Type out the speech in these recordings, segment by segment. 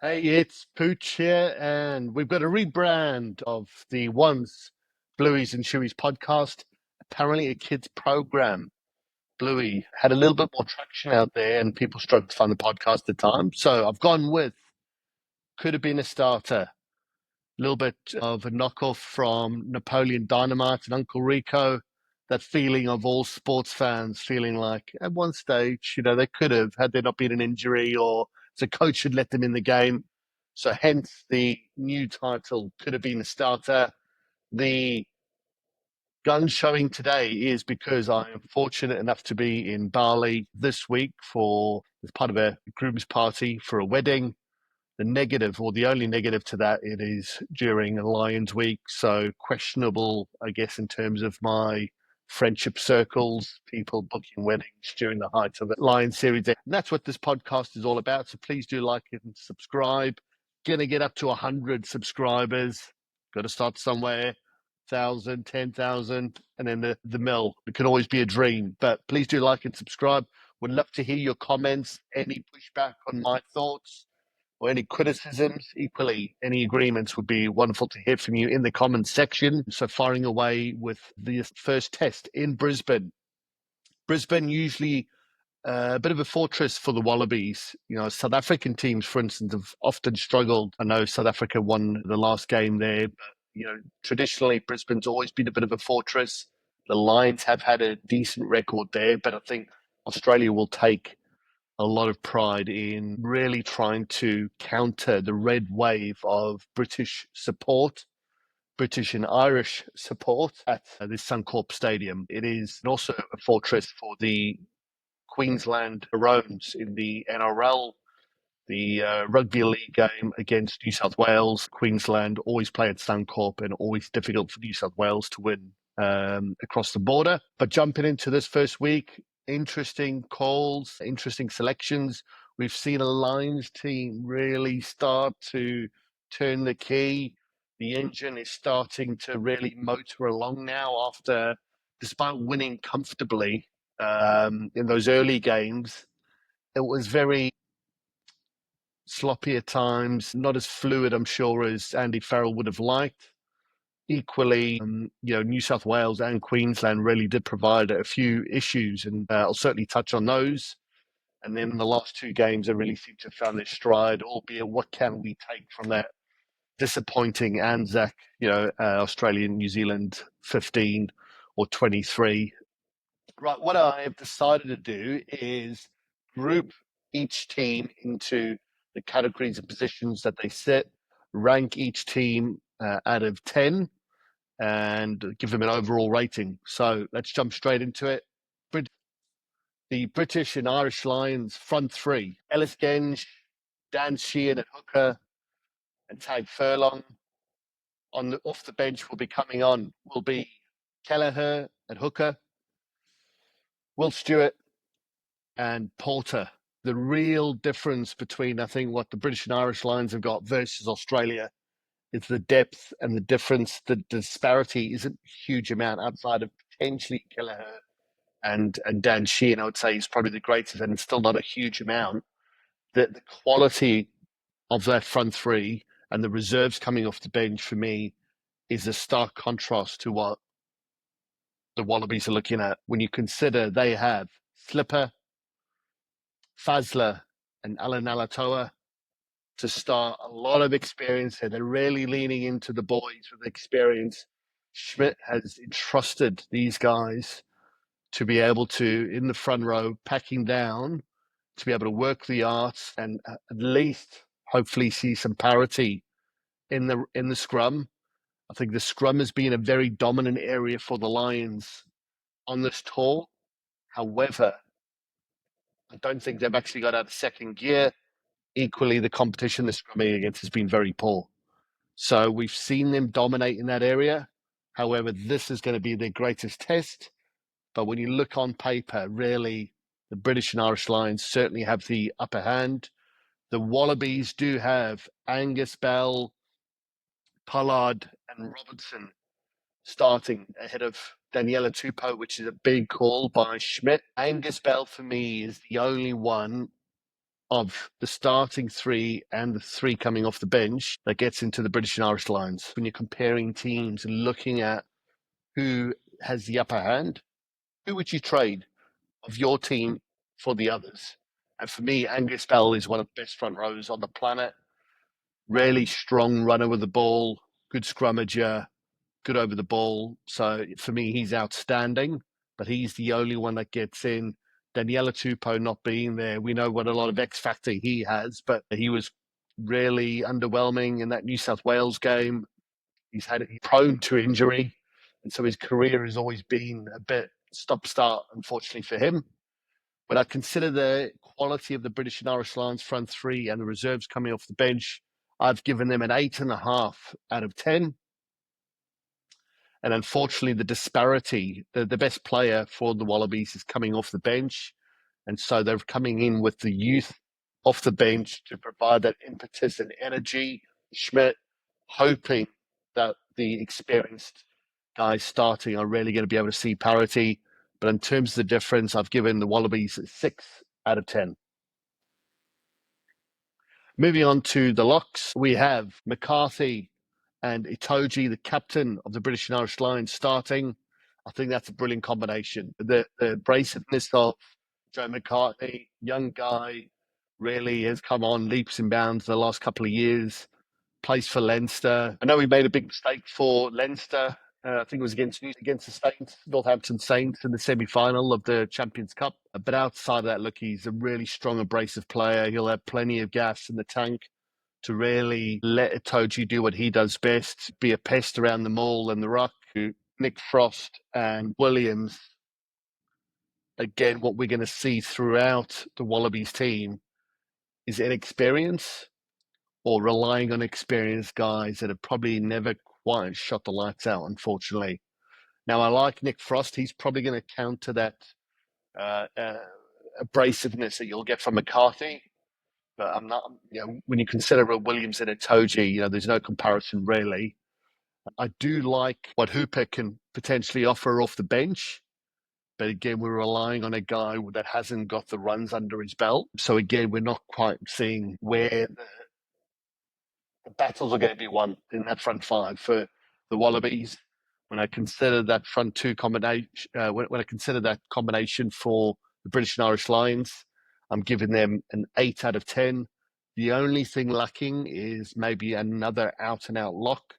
Hey, it's Pooch here, and we've got a rebrand of the Once Blueies and Chewies podcast. Apparently, a kids program. Bluey had a little bit more traction out there, and people struggled to find the podcast at times. So I've gone with could have been a starter. A little bit of a knockoff from Napoleon Dynamite and Uncle Rico. That feeling of all sports fans feeling like at one stage, they could have, had there not been an injury or the coach had let them in the game. So hence the new title could have been a starter. The gun showing today is because I am fortunate enough to be in Bali this week for as part of a groom's party for a wedding. The negative, or the only negative to that, it is during Lions Week, so questionable, I guess, in terms of my friendship circles, people booking weddings during the height of the Lions series. And that's what this podcast is all about. So please do like it and subscribe. Gonna get up to 100 subscribers. Got to start somewhere. 1,000, 10,000, and then the mill. It can always be a dream, but please do like and subscribe. Would love to hear your comments, any pushback on my thoughts or any criticisms. Equally, any agreements would be wonderful to hear from you in the comments section. So firing away with the first test in Brisbane. Brisbane usually a bit of a fortress for the Wallabies. South African teams, for instance, have often struggled. I know South Africa won the last game there, but traditionally Brisbane's always been a bit of a fortress. The Lions have had a decent record there, but I think Australia will take a lot of pride in really trying to counter the red wave of British support, British and Irish support at this Suncorp Stadium. It is also a fortress for the Queensland Maroons in the NRL. The rugby league game against New South Wales, Queensland always play at Suncorp and always difficult for New South Wales to win across the border. But jumping into this first week, interesting calls, interesting selections. We've seen a Lions team really start to turn the key. The engine is starting to really motor along now despite winning comfortably in those early games. It was very sloppy at times, not as fluid, I'm sure, as Andy Farrell would have liked. Equally, New South Wales and Queensland really did provide a few issues, and I'll certainly touch on those. And then in the last two games, they really seem to have found their stride, albeit what can we take from that disappointing Anzac, Australia, New Zealand 15 or 23. Right, what I have decided to do is group each team into the categories and positions that they sit, rank each team out of 10, and give them an overall rating. So let's jump straight into it. The British and Irish Lions front three: Ellis Genge, Dan Sheehan at hooker, and Tag Furlong. Off the bench will be coming on will be Kelleher at hooker, Will Stewart, and Porter. The real difference between, I think, what the British and Irish Lions have got versus Australia is the depth and the difference. The disparity isn't a huge amount outside of potentially Kelleher and Dan Sheehan. I would say is probably the greatest, and it's still not a huge amount. The quality of that front three and the reserves coming off the bench for me is a stark contrast to what the Wallabies are looking at when you consider they have Slipper, Fazler, and Alan Alatoa to start. A lot of experience here. They're really leaning into the boys with experience. Schmidt has entrusted these guys to be able to, in the front row, packing down, to be able to work the arts and at least hopefully see some parity in the scrum. I think the scrum has been a very dominant area for the Lions on this tour. However, I don't think they've actually got out of second gear. Equally, the competition they're scrumming against has been very poor. So we've seen them dominate in that area. However, this is going to be their greatest test. But when you look on paper, really, the British and Irish Lions certainly have the upper hand. The Wallabies do have Angus Bell, Pollard, and Robertson starting ahead of Daniela Tupou, which is a big call by Schmidt. Angus Bell, for me, is the only one of the starting three and the three coming off the bench that gets into the British and Irish lines. When you're comparing teams and looking at who has the upper hand, who would you trade of your team for the others? And for me, Angus Bell is one of the best front rows on the planet. Really strong runner with the ball, good scrummager, good over the ball. So for me, he's outstanding, but he's the only one that gets in. Daniela Tupou not being there, we know what a lot of X factor he has, but he was really underwhelming in that New South Wales game. He's prone to injury, and so his career has always been a bit stop-start, unfortunately for him. When I consider the quality of the British and Irish Lions front three and the reserves coming off the bench, I've given them an 8.5 out of 10. And unfortunately, the disparity, the best player for the Wallabies is coming off the bench. And so they're coming in with the youth off the bench to provide that impetus and energy. Schmidt, hoping that the experienced guys starting are really going to be able to see parity. But in terms of the difference, I've given the Wallabies a 6 out of 10. Moving on to the locks, we have McCarthy and Itoje, the captain of the British and Irish Lions, starting. I think that's a brilliant combination. The abrasiveness of Joe McCarthy, young guy, really has come on leaps and bounds the last couple of years. Plays for Leinster. I know he made a big mistake for Leinster. I think it was against the Saints, Northampton Saints, in the semi-final of the Champions Cup. But outside of that, look, he's a really strong, abrasive player. He'll have plenty of gas in the tank to really let Itoje do what he does best, be a pest around the maul and the ruck. Nick Frost and Williams, again, what we're going to see throughout the Wallabies team is inexperience or relying on experienced guys that have probably never quite shot the lights out, unfortunately. Now, I like Nick Frost. He's probably going to counter that abrasiveness that you'll get from McCarthy. But I'm not, when you consider Williams and Itoje, there's no comparison really. I do like what Hooper can potentially offer off the bench. But again, we're relying on a guy that hasn't got the runs under his belt. So again, we're not quite seeing where the battles are going to be won in that front five for the Wallabies. When I consider that front two combination, when I consider that combination for the British and Irish Lions, I'm giving them an 8 out of 10. The only thing lacking is maybe another out-and-out lock.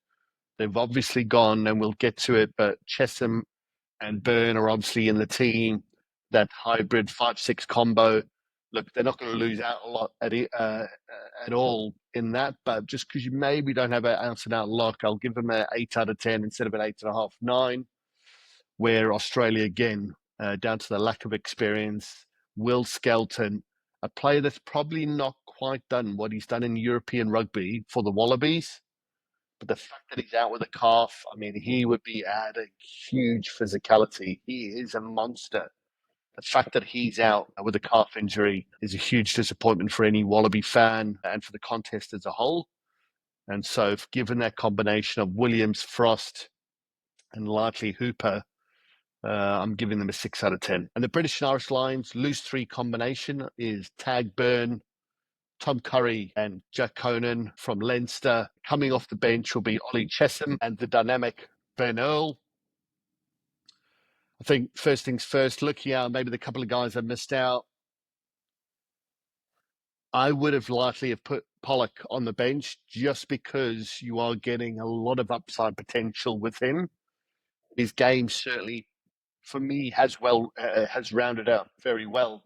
They've obviously gone, and we'll get to it, but Chessum and Byrne are obviously in the team. That hybrid 5-6 combo. Look, they're not going to lose out a lot at all in that, but just because you maybe don't have an out-and-out lock, I'll give them an 8 out of 10 instead of an 8.5, 9. Where Australia, again, down to the lack of experience, Will Skelton, a player that's probably not quite done what he's done in European rugby for the Wallabies. But the fact that he's out with a calf, I mean, he would be adding huge physicality. He is a monster. The fact that he's out with a calf injury is a huge disappointment for any Wallaby fan and for the contest as a whole. And so, given that combination of Williams, Frost, and likely Hooper, I'm giving them a 6 out of 10. And the British and Irish Lions loose three combination is Tag Byrne, Tom Curry, and Jack Conan from Leinster. Coming off the bench will be Ollie Chessum and the dynamic Ben Earl. I think first things first, looking at maybe the couple of guys I missed out, I would have likely have put Pollock on the bench just because you are getting a lot of upside potential with him. His game certainly, for me, has rounded out very well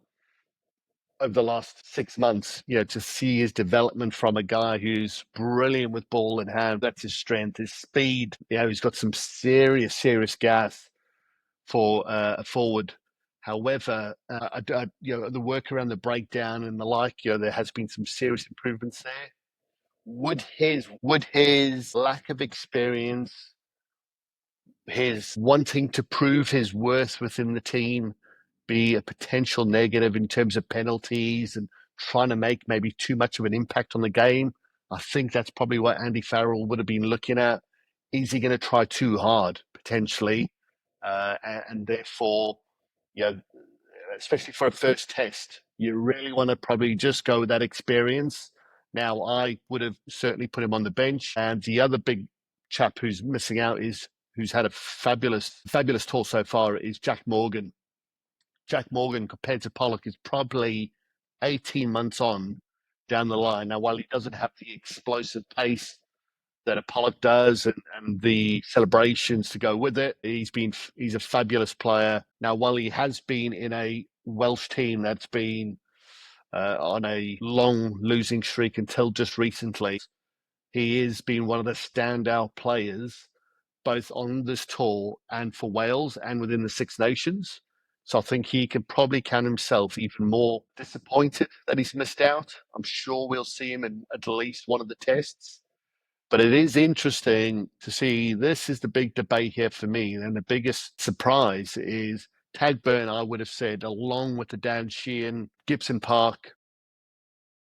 over the last 6 months. To see his development from a guy who's brilliant with ball in hand, that's his strength, his speed. He's got some serious gas for a forward. However, the work around the breakdown and the like, there has been some serious improvements there. Would his lack of experience, his wanting to prove his worth within the team, be a potential negative in terms of penalties and trying to make maybe too much of an impact on the game? I think that's probably what Andy Farrell would have been looking at. Is he going to try too hard, potentially? And therefore, especially for a first test. You really want to probably just go with that experience. Now, I would have certainly put him on the bench. And the other big chap who's missing out is who's had a fabulous tour so far is Jack Morgan. Jack Morgan, compared to Pollock, is probably 18 months on down the line. Now, while he doesn't have the explosive pace that a Pollock does and the celebrations to go with it, he's a fabulous player. Now, while he has been in a Welsh team that's been on a long losing streak until just recently, he has been one of the standout players both on this tour and for Wales and within the Six Nations. So I think he can probably count himself even more disappointed that he's missed out. I'm sure we'll see him in at least one of the tests. But it is interesting to see. This is the big debate here for me. And the biggest surprise is Tadburn, I would have said, along with the Dan Sheehan, Gibson Park,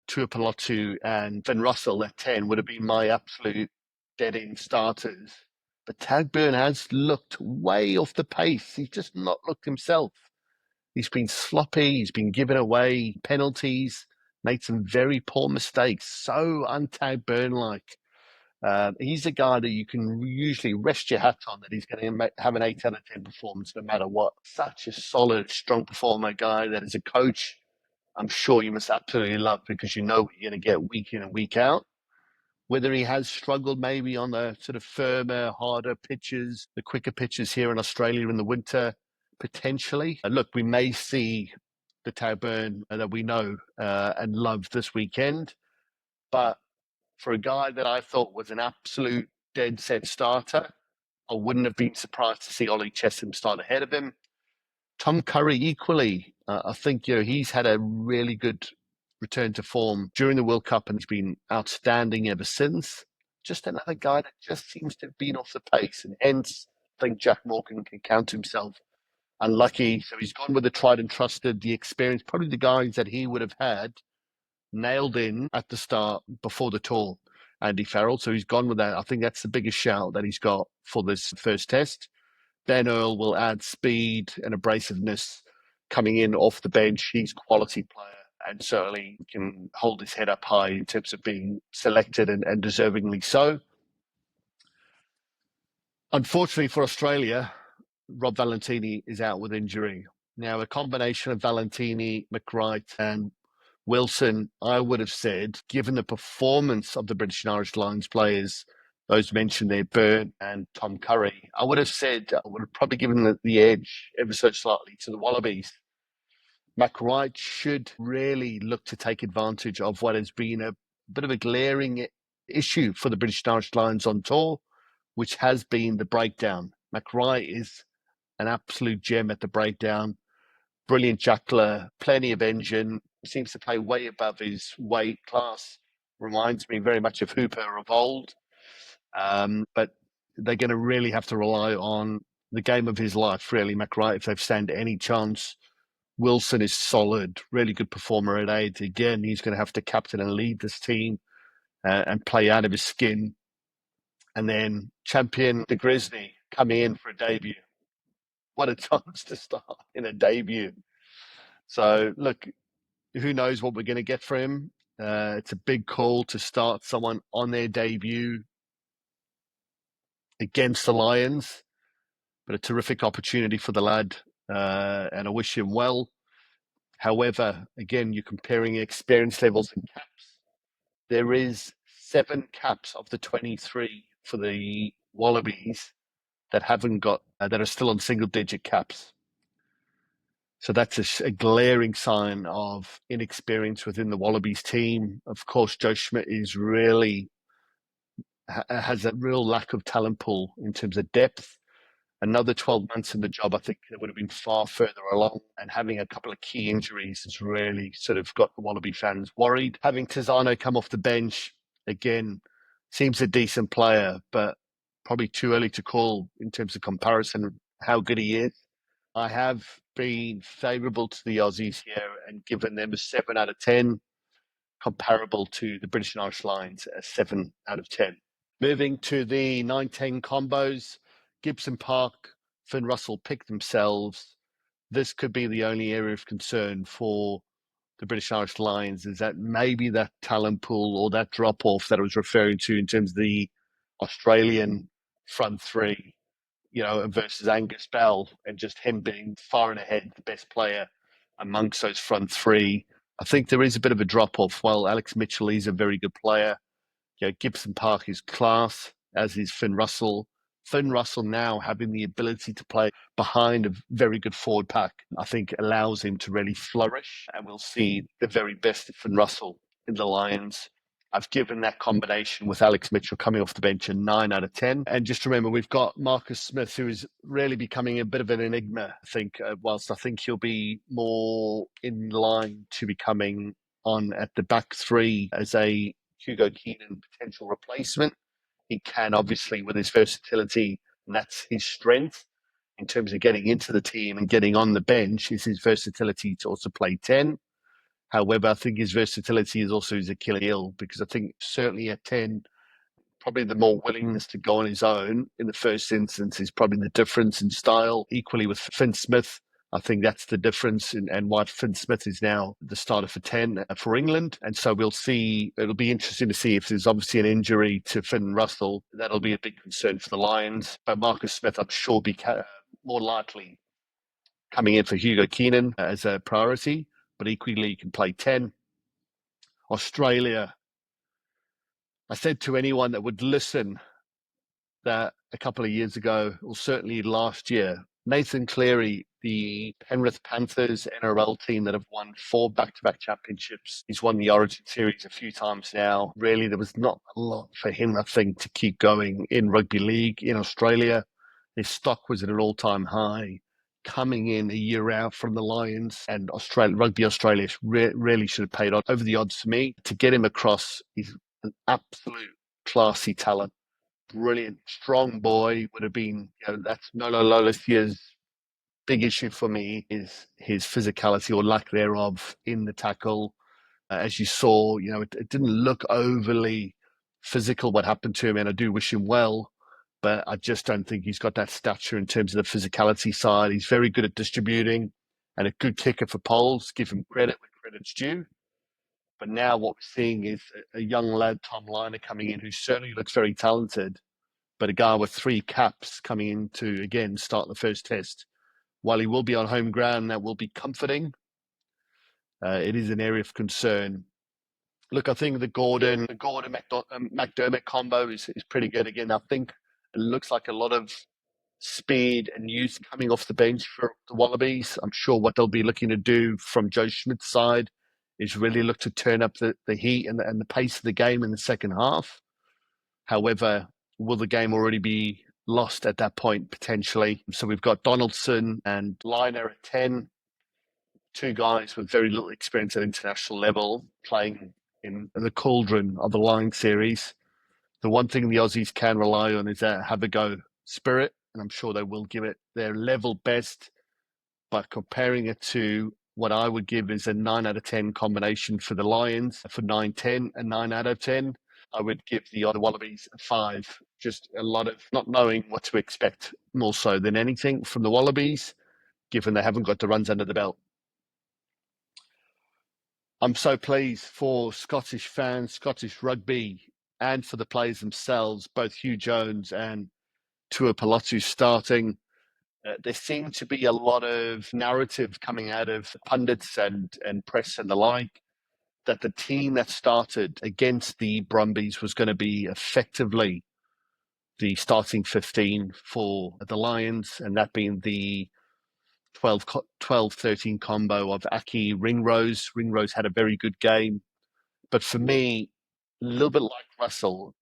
Tuipulotu, and Finn Russell at 10 would have been my absolute dead-end starters. But Tadburn has looked way off the pace. He's just not looked himself. He's been sloppy. He's been giving away penalties, made some very poor mistakes. So un-Tadburn-like. He's a guy that you can usually rest your hat on that he's going to have an 8 out of 10 performance no matter what. Such a solid, strong performer guy that as a coach, I'm sure you must absolutely love because you know what you're going to get week in and week out. Whether he has struggled maybe on the sort of firmer, harder pitches, the quicker pitches here in Australia in the winter, potentially. Look, we may see the Tadburn that we know and love this weekend. But for a guy that I thought was an absolute dead set starter, I wouldn't have been surprised to see Ollie Chesham start ahead of him. Tom Curry equally. I think he's had a really good return to form during the World Cup and he's been outstanding ever since. Just another guy that just seems to have been off the pace, and hence I think Jack Morgan can count himself unlucky. So he's gone with the tried and trusted, the experience, probably the guys that he would have had nailed in at the start before the tour, Andy Farrell. So he's gone with that. I think that's the biggest shout that he's got for this first test. Ben Earl will add speed and abrasiveness coming in off the bench. He's a quality player and certainly can hold his head up high in terms of being selected and deservingly so. Unfortunately for Australia, Rob Valentini is out with injury. Now, a combination of Valentini, McWright, and Wilson, I would have said, given the performance of the British and Irish Lions players, those mentioned there, Byrne and Tom Curry, I would have probably given the edge ever so slightly to the Wallabies. McWright should really look to take advantage of what has been a bit of a glaring issue for the British and Irish Lions on tour, which has been the breakdown. McWright is an absolute gem at the breakdown. Brilliant juggler, plenty of engine, seems to play way above his weight class. Reminds me very much of Hooper of old. But they're going to really have to rely on the game of his life, really, McWright, if they've stand any chance. Wilson is solid, really good performer at 8. Again, he's going to have to captain and lead this team and play out of his skin. And then champion De Grisney coming in for a debut. What a chance to start in a debut. So, look, who knows what we're going to get from him. It's a big call to start someone on their debut against the Lions, but a terrific opportunity for the lad, and I wish him well. However, again, you're comparing experience levels and caps. There is 7 caps of the 23 for the Wallabies that haven't got that are still on single-digit caps. So that's a glaring sign of inexperience within the Wallabies team. Of course, Joe Schmidt is really has a real lack of talent pool in terms of depth. Another 12 months in the job, I think they would have been far further along. And having a couple of key injuries has really sort of got the Wallaby fans worried. Having Tizano come off the bench, again, seems a decent player, but probably too early to call in terms of comparison how good he is. I have been favourable to the Aussies here and given them a 7 out of 10, comparable to the British and Irish Lions, a 7 out of 10. Moving to the 9-10 combos, Gibson Park, Finn Russell picked themselves. this could be the only area of concern for the British Irish Lions, is that maybe that talent pool or that drop off that I was referring to in terms of the Australian front three, versus Angus Bell, and just him being far and ahead the best player amongst those front three. I think there is a bit of a drop off. While Alex Mitchell is a very good player, Gibson Park is class, as is Finn Russell. Finn Russell now having the ability to play behind a very good forward pack, I think allows him to really flourish. And we'll see the very best of Finn Russell in the Lions. I've given that combination with Alex Mitchell coming off the bench a 9 out of 10. And just remember, we've got Marcus Smith, who is really becoming a bit of an enigma, I think, whilst I think he'll be more in line to becoming on at the back three as a Hugo Keenan potential replacement. He can, obviously, with his versatility, and that's his strength in terms of getting into the team and getting on the bench, is his versatility to also play 10. However, I think his versatility is also his Achilles heel, because I think certainly at 10, probably the more willingness to go on his own in the first instance is probably the difference in style. Equally with Finn Smith, I think that's the difference, and why Finn Smith is now the starter for 10 for England. And so we'll see. It'll be interesting to see if there's obviously an injury to Finn Russell. That'll be a big concern for the Lions. But Marcus Smith, I'm sure, will be more likely coming in for Hugo Keenan as a priority, but equally he can play 10. Australia, I said to anyone that would listen that a couple of years ago, or certainly last year, Nathan Cleary, the Penrith Panthers NRL team that have won 4 back-to-back championships. He's won the Origin Series a few times now. Really, there was not a lot for him, I think, to keep going in rugby league in Australia. His stock was at an all-time high. Coming in a year out from the Lions, and Rugby Australia really should have paid over the odds for me to get him across. He's an absolute classy talent. Brilliant, strong boy. Would have been, that's Nolo Lolesier's big issue for me, is his physicality or lack thereof in the tackle. As you saw, it didn't look overly physical what happened to him, and I do wish him well, but I just don't think he's got that stature in terms of the physicality side. He's very good at distributing and a good kicker for poles. Give him credit when credit's due. But now what we're seeing is a young lad, Tom Liner, coming in, who certainly looks very talented, but a guy with 3 caps coming in to, again, start the first test. While he will be on home ground, that will be comforting. It is an area of concern. Look, I think the Gordon McDermott combo is pretty good. Again, I think it looks like a lot of speed and youth coming off the bench for the Wallabies. I'm sure what they'll be looking to do from Joe Schmidt's side is really look to turn up the heat and the pace of the game in the second half. However, will the game already be lost at that point, potentially? So we've got Donaldson and Liner at 10, 2 guys with very little experience at international level playing in the cauldron of the Lion series. The one thing the Aussies can rely on is that have a go spirit, and I'm sure they will give it their level best. But comparing it to what I would give is a 9 out of 10 combination for the Lions, for 9-10, a 9 out of 10. I would give the other Wallabies a 5. Just a lot of not knowing what to expect more so than anything from the Wallabies, given they haven't got the runs under the belt. I'm so pleased for Scottish fans, Scottish rugby, and for the players themselves, both Hugh Jones and Tuipulotu starting. There seemed to be a lot of narrative coming out of pundits and press and the like, that the team that started against the Brumbies was going to be effectively the starting 15 for the Lions, and that being the 12-13 combo of Aki Ringrose. Ringrose had a very good game. But for me, a little bit like Russell,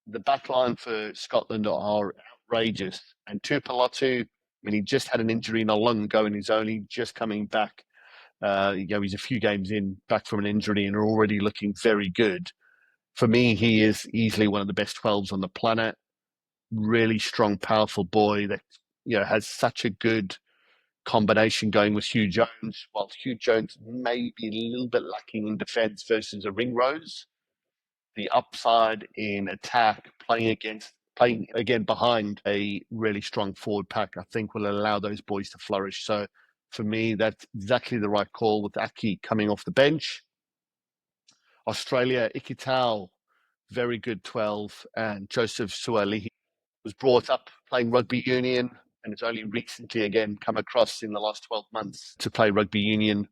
the back line for Scotland are outrageous. And Tuipulotu, I mean, he just had an injury not long ago and he's only just coming back. He's a few games back from an injury and already looking very good. For me, he is easily one of the best 12s on the planet. Really strong, powerful boy that has such a good combination going with Hugh Jones. While Hugh Jones may be a little bit lacking in defence versus a Ringrose, the upside in attack, playing against playing again behind a really strong forward pack, I think will allow those boys to flourish. So for me, that's exactly the right call with Aki coming off the bench. Australia, Ikitau, very good 12, and Joseph Sualihi was brought up playing rugby union and has only recently again come across in the last 12 months to play rugby union.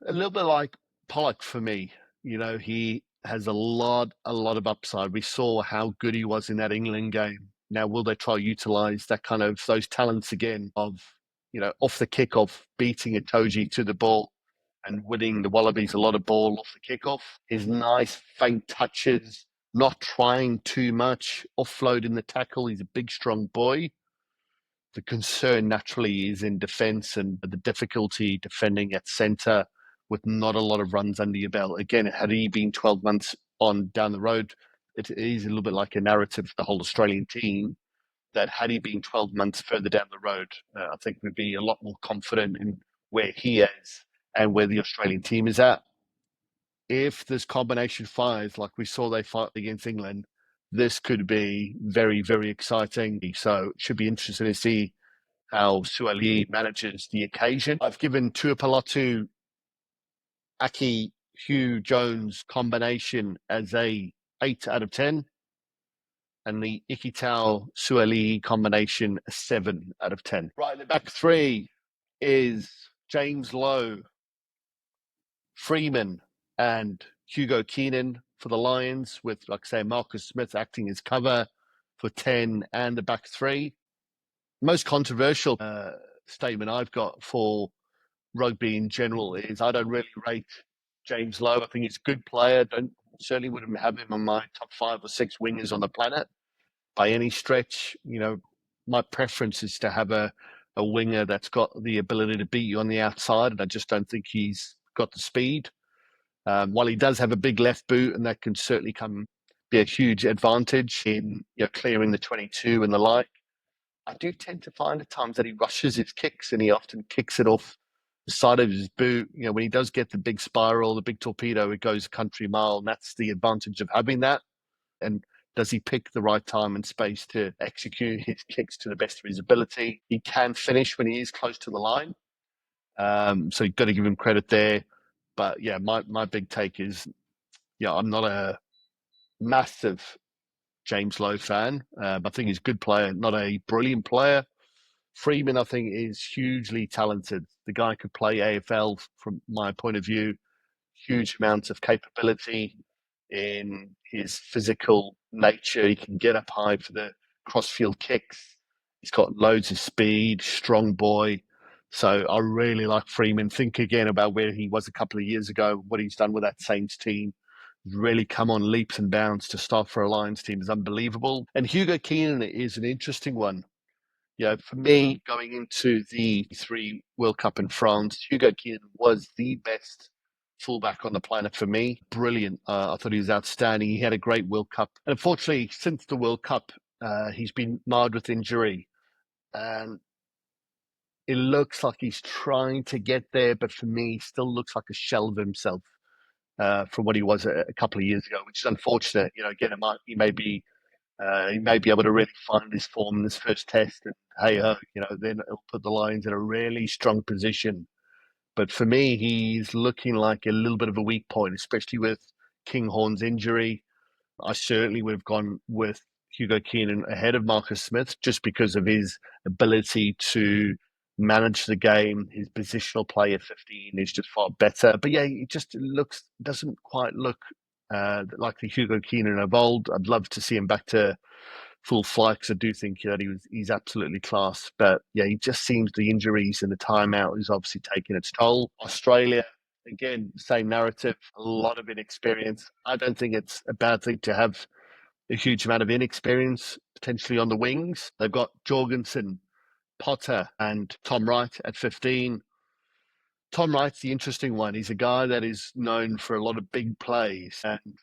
A little bit like Pollock for me. He has a lot of upside. We saw how good he was in that England game. Now, will they try to utilize that kind of those talents again of, off the kickoff, beating Itoje to the ball and winning the Wallabies a lot of ball off the kickoff? His nice faint touches, not trying too much, offloading the tackle. He's a big, strong boy. The concern naturally is in defence and the difficulty defending at centre with not a lot of runs under your belt. Again, had he been 12 months on down the road, it is a little bit like a narrative for the whole Australian team that had he been 12 months further down the road, I think we'd be a lot more confident in where he is and where the Australian team is at. If this combination fires like we saw they fight against England, this could be very, very exciting. So it should be interesting to see how Suali manages the occasion. I've given Tuapalatu, Aki, Hugh Jones combination as a 8 out of 10, and the Ikitau Suali combination a 7 out of 10. Right, the back three is James Lowe, Freeman, and Hugo Keenan for the Lions, with, like I say, Marcus Smith acting as cover for 10 and the back three. Most controversial statement I've got for rugby in general is I don't really rate James Lowe. I think he's a good player. Certainly wouldn't have him on my top 5 or 6 wingers on the planet by any stretch. My preference is to have a winger that's got the ability to beat you on the outside, and I just don't think he's got the speed. While he does have a big left boot, and that can certainly be a huge advantage in clearing the 22 and the like, I do tend to find at times that he rushes his kicks and he often kicks it off the side of his boot. When he does get the big spiral, the big torpedo, it goes a country mile, and that's the advantage of having that. And does he pick the right time and space to execute his kicks to the best of his ability? He can finish when he is close to the line. So you've got to give him credit there. But yeah, my big take is, I'm not a massive James Lowe fan. I think he's a good player, not a brilliant player. Freeman, I think, is hugely talented. The guy could play AFL from my point of view. Huge amounts of capability in his physical nature. He can get up high for the crossfield kicks. He's got loads of speed, strong boy. So I really like Freeman. Think again about where he was a couple of years ago, what he's done with that Saints team. He's really come on leaps and bounds to start for a Lions team is unbelievable. And Hugo Keenan is an interesting one. For me, going into the 3 World Cup in France, Hugo Keenan was the best fullback on the planet for me. Brilliant. I thought he was outstanding. He had a great World Cup. And unfortunately, since the World Cup, he's been marred with injury. And it looks like he's trying to get there, but for me, he still looks like a shell of himself from what he was a couple of years ago, which is unfortunate. Again, he may be able to really find his form in this first test, and hey ho, then it'll put the Lions in a really strong position. But for me, he's looking like a little bit of a weak point, especially with Kinghorn's injury. I certainly would have gone with Hugo Keenan ahead of Marcus Smith just because of his ability to manage the game. His positional play at 15 is just far better. But yeah, it just doesn't quite look like the Hugo Keenan of old. I'd love to see him back to full flight because I do think that he's absolutely class. But yeah, he just seems the injuries and the timeout is obviously taking its toll. Australia, again, same narrative, a lot of inexperience. I don't think it's a bad thing to have a huge amount of inexperience potentially on the wings. They've got Jorgensen, Potter, and Tom Wright at 15. Tom Wright's the interesting one. He's a guy that is known for a lot of big plays, and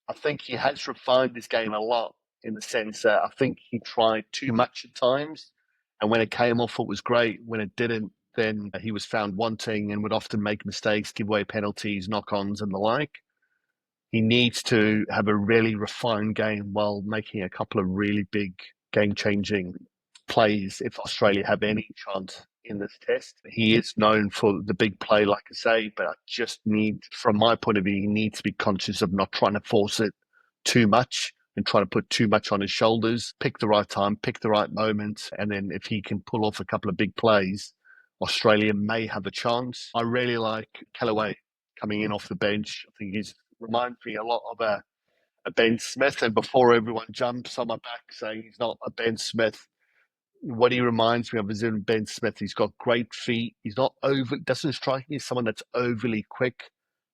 I think he has refined his game a lot in the sense that I think he tried too much at times, and when it came off, it was great. When it didn't, then he was found wanting and would often make mistakes, give away penalties, knock-ons, and the like. He needs to have a really refined game while making a couple of really big game-changing plays if Australia have any chance in this test. He is known for the big play, like I say, but I just need, from my point of view, he needs to be conscious of not trying to force it too much and try to put too much on his shoulders. Pick the right time, pick the right moment, and then if he can pull off a couple of big plays, Australia may have a chance. I really like Callaway coming in off the bench. I think he's reminds me a lot of a Ben Smith. And before everyone jumps on my back saying he's not a Ben Smith, what he reminds me of is in Ben Smith. He's got great feet. He's not over, doesn't strike me as someone that's overly quick,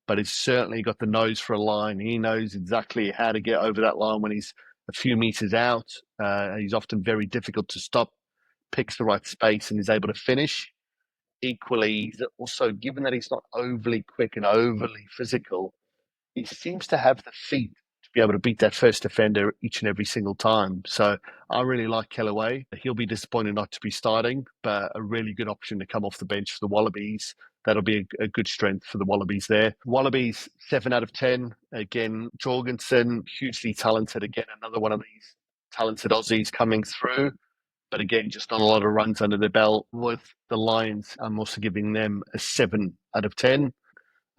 but he's certainly got the nose for a line. He knows exactly how to get over that line when he's a few meters out. He's often very difficult to stop, picks the right space, and is able to finish. Equally, he's also, given that he's not overly quick and overly physical, he seems to have the feet to be able to beat that first defender each and every single time. So I really like Kellaway. He'll be disappointed not to be starting, but a really good option to come off the bench for the Wallabies. That'll be a good strength for the Wallabies there. Wallabies, 7 out of 10. Again, Jorgensen, hugely talented. Again, another one of these talented Aussies coming through. But again, just not a lot of runs under the belt. With the Lions, I'm also giving them a 7 out of 10.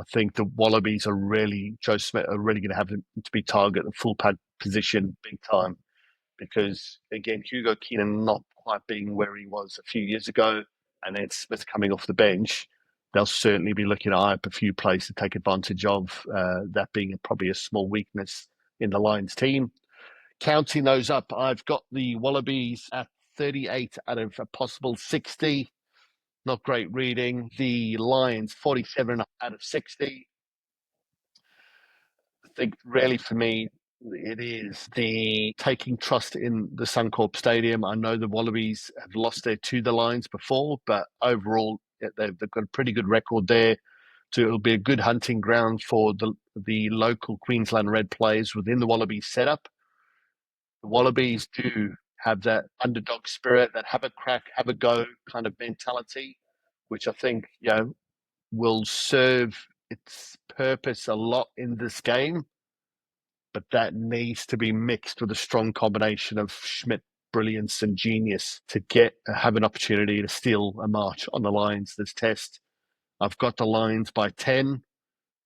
I think the Wallabies are really, Joe Schmidt are really going to have to be target the full pad position big time because, again, Hugo Keenan not quite being where he was a few years ago and then Smith coming off the bench, they'll certainly be looking to eye up a few plays to take advantage of, that being probably a small weakness in the Lions team. Counting those up, I've got the Wallabies at 38 out of a possible 60. Not great reading. The Lions, 47 out of 60. I think really for me, it is the taking trust in the Suncorp Stadium. I know the Wallabies have lost there to the Lions before, but overall, they've got a pretty good record there. So it'll be a good hunting ground for the local Queensland Red players within the Wallabies setup. The Wallabies do have that underdog spirit, that have a crack, have a go kind of mentality, which I think, will serve its purpose a lot in this game. But that needs to be mixed with a strong combination of Schmidt brilliance and genius to have an opportunity to steal a march on the Lions this test. I've got the Lions by 10.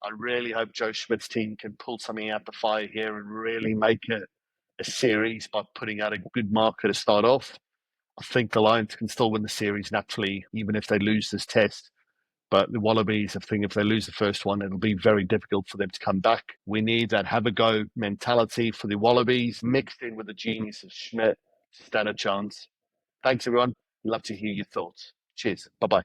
I really hope Joe Schmidt's team can pull something out the fire here and really make a series by putting out a good marker to start off. I think the Lions can still win the series naturally, even if they lose this test. But the Wallabies, I think if they lose the first one, it'll be very difficult for them to come back. We need that have a go mentality for the Wallabies mixed in with the genius of Schmidt to stand a chance. Thanks, everyone. Love to hear your thoughts. Cheers. Bye bye.